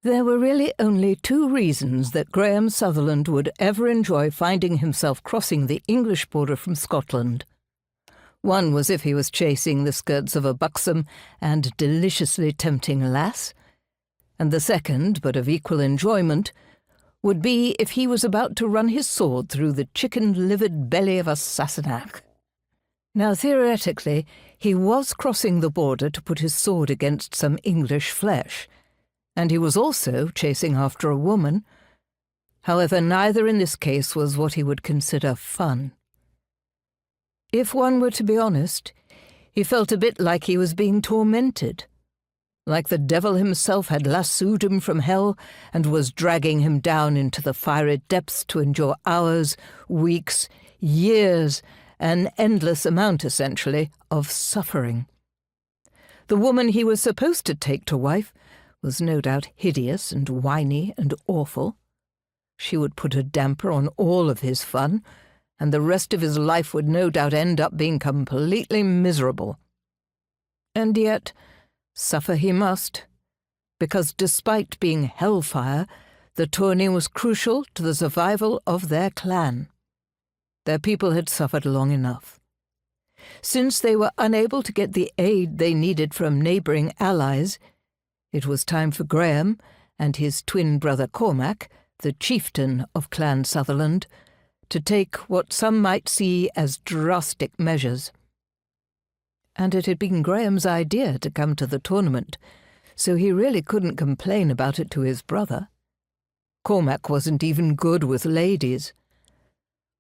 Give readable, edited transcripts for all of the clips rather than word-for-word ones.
There were really only two reasons that Graham Sutherland would ever enjoy finding himself crossing the English border from Scotland. One was if he was chasing the skirts of a buxom and deliciously tempting lass, and the second, but of equal enjoyment, would be if he was about to run his sword through the chicken-livered belly of a Sassenach. Now, theoretically, he was crossing the border to put his sword against some English flesh, and he was also chasing after a woman. However, neither in this case was what he would consider fun. If one were to be honest, he felt a bit like he was being tormented, like the devil himself had lassoed him from hell and was dragging him down into the fiery depths to endure hours, weeks, years, an endless amount, essentially, of suffering. The woman he was supposed to take to wife was no doubt hideous and whiny and awful. She would put a damper on all of his fun, and the rest of his life would no doubt end up being completely miserable. And yet, suffer he must, because despite being hellfire, the tourney was crucial to the survival of their clan. Their people had suffered long enough. Since they were unable to get the aid they needed from neighbouring allies, it was time for Graham and his twin brother Cormac, the chieftain of Clan Sutherland, to take what some might see as drastic measures. And it had been Graham's idea to come to the tournament, so he really couldn't complain about it to his brother. Cormac wasn't even good with ladies.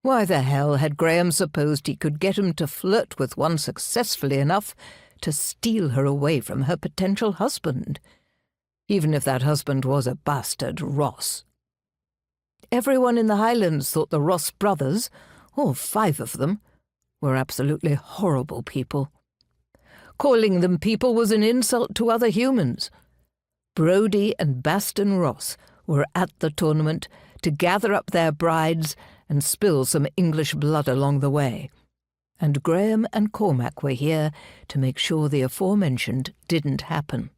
Why the hell had Graham supposed he could get him to flirt with one successfully enough to steal her away from her potential husband, even if that husband was a bastard Ross? Everyone in the Highlands thought the Ross brothers, all 5 of them, were absolutely horrible people. Calling them people was an insult to other humans. Brodie and Baston Ross were at the tournament to gather up their brides and spill some English blood along the way, and Graham and Cormac were here to make sure the aforementioned didn't happen.